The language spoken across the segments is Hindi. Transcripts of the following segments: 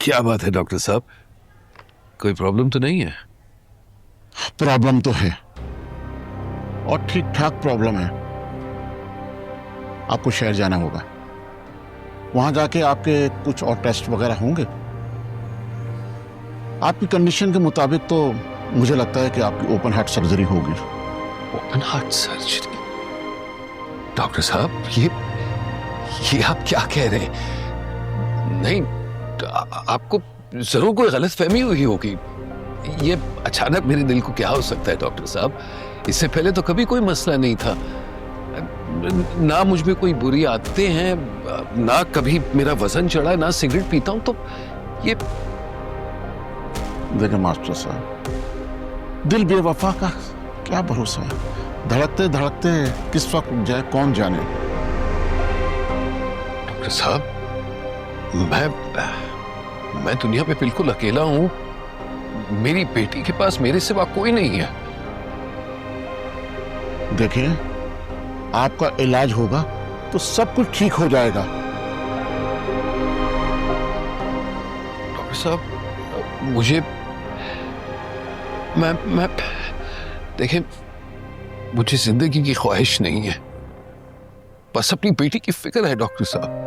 क्या बात है डॉक्टर साहब, कोई प्रॉब्लम तो नहीं है? प्रॉब्लम तो है और ठीक ठाक प्रॉब्लम है। आपको शहर जाना होगा, वहां जाके आपके कुछ और टेस्ट वगैरह होंगे। आपकी कंडीशन के मुताबिक तो मुझे लगता है कि आपकी ओपन हार्ट सर्जरी होगी। Open heart surgery? डॉक्टर साहब ये आप क्या कह रहे हैं? नहीं, आपको जरूर कोई गलत फहमी हुई होगी। ये अचानक मेरे दिल को क्या हो सकता है डॉक्टर साहब? इससे पहले तो कभी कोई मसला नहीं था, ना मुझ में कोई बुरी आदतें हैं, ना कभी मेरा वजन चढ़ा, ना सिगरेट पीता हूं। तो ये देखिए मास्टर साहब, दिल बेवफा का क्या भरोसा है, धड़कते धड़कते किस वक्त जाए कौन जाने। डॉक्टर साहब, मैं दुनिया पे बिल्कुल अकेला हूं। मेरी बेटी के पास मेरे सिवा कोई नहीं है। देखिए, आपका इलाज होगा तो सब कुछ ठीक हो जाएगा। डॉक्टर साहब, मुझे मैं देखें, मुझे जिंदगी की ख्वाहिश नहीं है, बस अपनी बेटी की फिक्र है डॉक्टर साहब।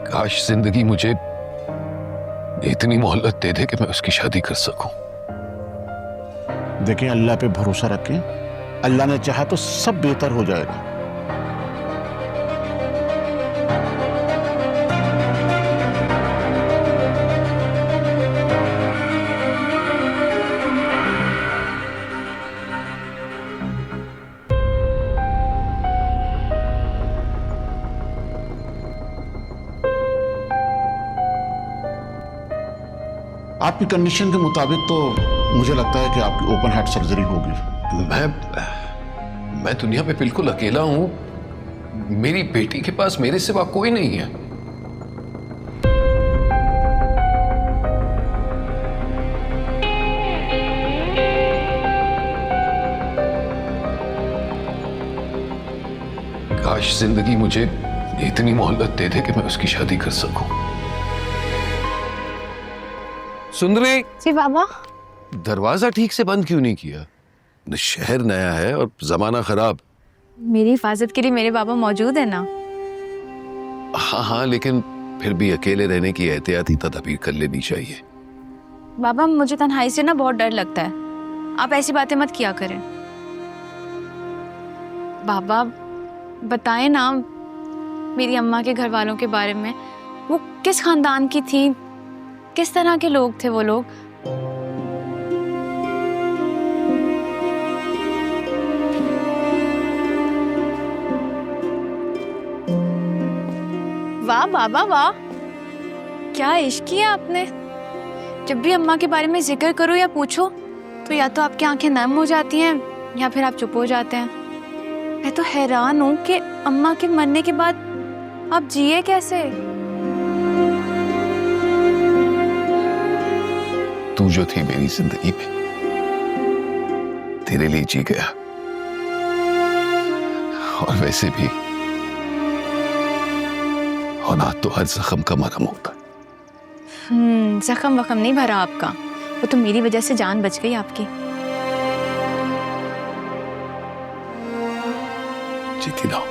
काश जिंदगी मुझे इतनी मोहलत दे दे कि मैं उसकी शादी कर सकूं। देखिए, अल्लाह पे भरोसा रखें, अल्लाह ने चाहा तो सब बेहतर हो जाएगा। आपकी कंडीशन के मुताबिक तो मुझे लगता है कि आपकी ओपन हार्ट सर्जरी होगी। मैं दुनिया पे बिल्कुल अकेला हूं। मेरी बेटी के पास मेरे सिवा कोई नहीं है। काश जिंदगी मुझे इतनी मोहलत दे दे कि मैं उसकी शादी कर सकूं। सुंदरी जी बाबा। दरवाजा ठीक से बंद क्यों नहीं किया? शहर नया है और जमाना खराब। मेरी हिफाजत के लिए मेरे बाबा मौजूद है ना। हाँ, लेकिन फिर भी अकेले रहने की एहतियाती तदबीर कर लेनी चाहिए। बाबा, मुझे तन्हाई से ना बहुत डर लगता है, आप ऐसी बातें मत किया करें। बाबा बताएं ना मेरी अम्मा के घर वालों के बारे में, वो किस खानदान की थी, किस तरह के लोग थे वो लोग। वाह बाबा वाह, क्या इश्क किया आपने। जब भी अम्मा के बारे में जिक्र करो या पूछो तो या तो आपकी आंखें नम हो जाती हैं या फिर आप चुप हो जाते हैं। मैं तो हैरान हूं कि अम्मा के मरने के बाद आप जिए कैसे। तू जो थी मेरी जिंदगी में, तेरे लिए जी गया। और वैसे भी औलाद तो हर जख्म का मरहम होता है। जख्म वख्म नहीं भरा आपका, वो तो मेरी वजह से जान बच गई आपकी। जीती रहो।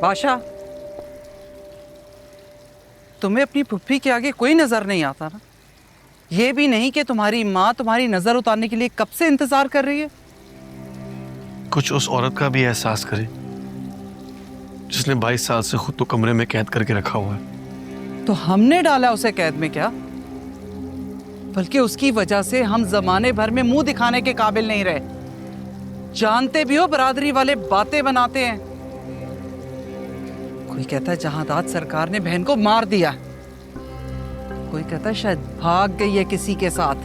बादशाह, तुम्हें अपनी फुफ्फी के आगे कोई नजर नहीं आता ना? ये भी नहीं कि तुम्हारी माँ तुम्हारी नजर उतारने के लिए कब से इंतजार कर रही है? कुछ उस औरत का भी एहसास करे जिसने 22 साल से खुद को कमरे में कैद करके रखा हुआ है। तो हमने डाला उसे कैद में क्या, बल्कि उसकी वजह से हम जमाने भर में मुंह दिखाने के काबिल नहीं रहे। जानते भी हो बरादरी वाले बातें बनाते हैं। कोई कहता है जहांदाद सरकार ने बहन को मार दिया, कोई कहता है शायद भाग गई है किसी के साथ,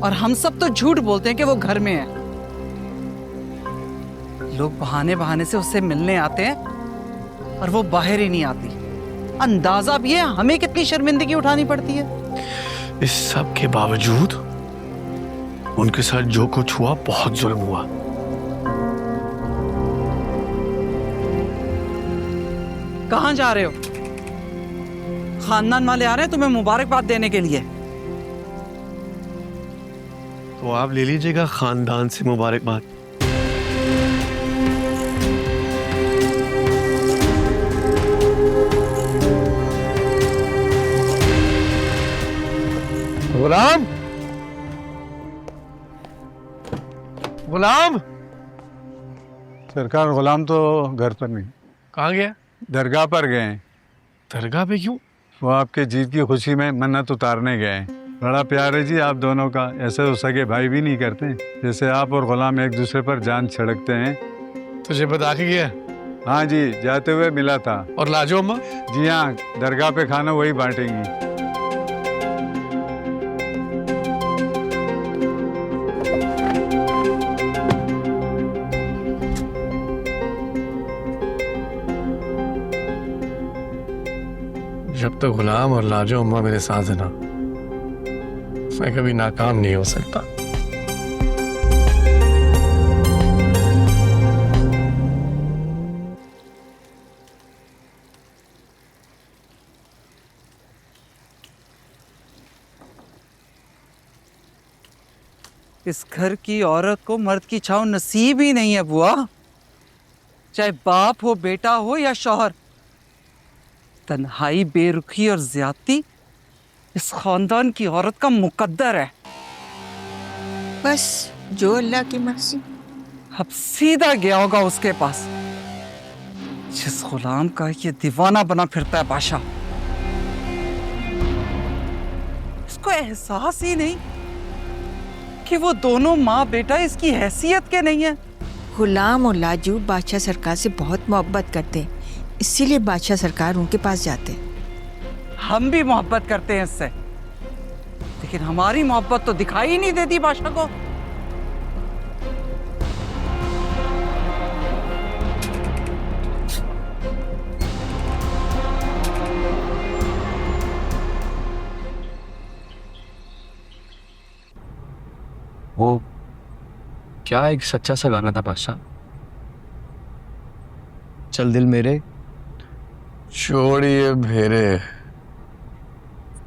और हम सब तो झूठ बोलते हैं कि वो घर में है। लोग बहाने बहाने से उससे मिलने आते हैं और वो बाहर ही नहीं आती। अंदाजा भी है हमें कितनी शर्मिंदगी उठानी पड़ती है। इस सब के बावजूद उनके साथ जो कुछ हुआ बहुत जुल्म हुआ। कहां जा रहे हो? खानदान वाले आ रहे हैं तुम्हें मुबारकबाद देने के लिए। तो आप ले लीजिएगा खानदान से मुबारकबाद। गुलाम, गुलाम। सरकार, गुलाम तो घर पर नहीं, कहाँ गया? दरगाह पर गए हैं। दरगाह पे क्यों? वो आपके जीत की खुशी में मन्नत उतारने गए हैं। बड़ा प्यार है जी आप दोनों का। ऐसे तो सगे भाई भी नहीं करते। जैसे आप और गुलाम एक दूसरे पर जान छिड़कते हैं। तुझे बता के गया? हाँ जी, जाते हुए मिला था। और लाजो अम्मा? जी हाँ, दरगाह पे खाना वही बांटेंगी। जब तक गुलाम और लाजो अम्मा मेरे साथ है ना, मैं कभी नाकाम नहीं हो सकता। इस घर की औरत को मर्द की छांव नसीब ही नहीं है बुआ। चाहे बाप हो, बेटा हो या शौहर, तन्हाई, बेरुखी और ज्यादती इस खानदान की औरत का मुकद्दर है। बस जो अल्लाह की मर्जी। अब सीधा गया होगा उसके पास जिस गुलाम का ये दीवाना बना फिरता है बादशाह। इसको एहसास ही नहीं कि वो दोनों माँ बेटा इसकी हैसियत के नहीं है। गुलाम और लाजू बादशाह सरकार से बहुत मोहब्बत करते हैं, इसीलिए बादशाह सरकार उनके पास जाते हैं। हम भी मोहब्बत करते हैं इससे, लेकिन हमारी मोहब्बत तो दिखाई ही नहीं देती बादशाह को। वो क्या एक सच्चा सा गाना था बादशाह। चल दिल मेरे, छोड़िए भेरे,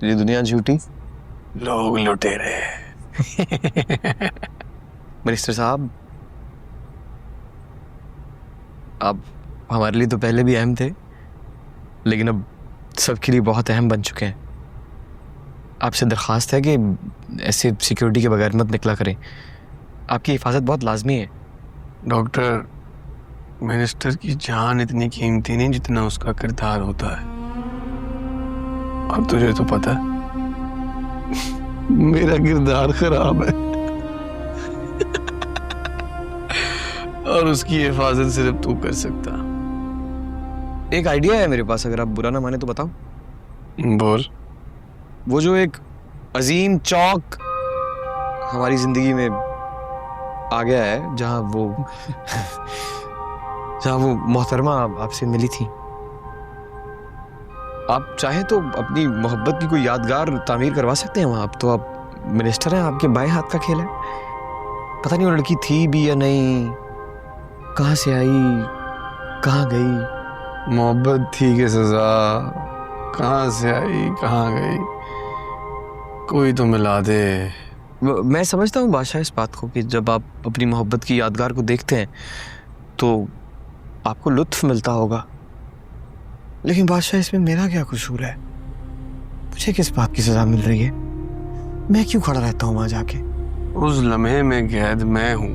ये दुनिया झूठी, लोग लुटेरे। मिनिस्टर साहब, आप हमारे लिए तो पहले भी अहम थे, लेकिन अब सबके लिए बहुत अहम बन चुके हैं। आपसे दरख्वास्त है कि ऐसे सिक्योरिटी के बगैर मत निकला करें। आपकी हिफाजत बहुत लाजमी है। डॉक्टर, मिनिस्टर की जान इतनी कीमती नहीं जितना उसका किरदार होता है। और तुझे तो पता है मेरा किरदार खराब है। और उसकी हिफाजत सिर्फ तू कर सकता। एक आइडिया है मेरे पास, अगर आप बुरा ना माने तो बताओ। बोल। वो जो एक अजीम चौक हमारी जिंदगी में आ गया है, जहां वो मोहतरमा आपसे मिली थी, आप चाहें तो अपनी मोहब्बत की कोई यादगार तामीर करवा सकते हैं वहां। आप तो आप मिनिस्टर हैं, आपके बाएं हाथ का खेल है। पता नहीं वो लड़की थी भी या नहीं, कहां से आई, कहां गई। मोहब्बत थी कि सजा, कहां से आई कहां गई, कोई तो मिला दे। मैं समझता हूँ बादशाह इस बात को कि जब आप अपनी मोहब्बत की यादगार को देखते हैं तो आपको लुत्फ मिलता होगा, लेकिन बादशाह इसमें मेरा क्या कसूर है? मुझे किस बात की सजा मिल रही है? मैं क्यों खड़ा रहता हूँ वहां जाके? उस लम्हे में कैद मैं हूं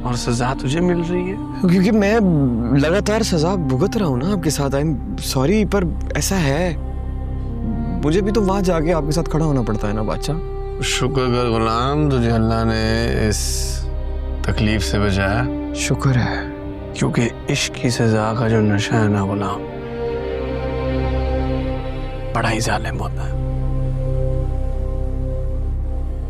और सजा तुझे मिल रही है। क्योंकि मैं लगातार सजा भुगत रहा हूँ ना आपके साथ। आई एम सॉरी, पर ऐसा है, मुझे भी तो वहां जाके आपके साथ खड़ा होना पड़ता है ना बादशाह। शुक्र कर गुलाम, तुझे अल्लाह ने इस तकलीफ से बचाया। शुक्र है, क्योंकि इश्क की सजा का जो नशा है ना गुलाम, बड़ा ही जालिम होता है।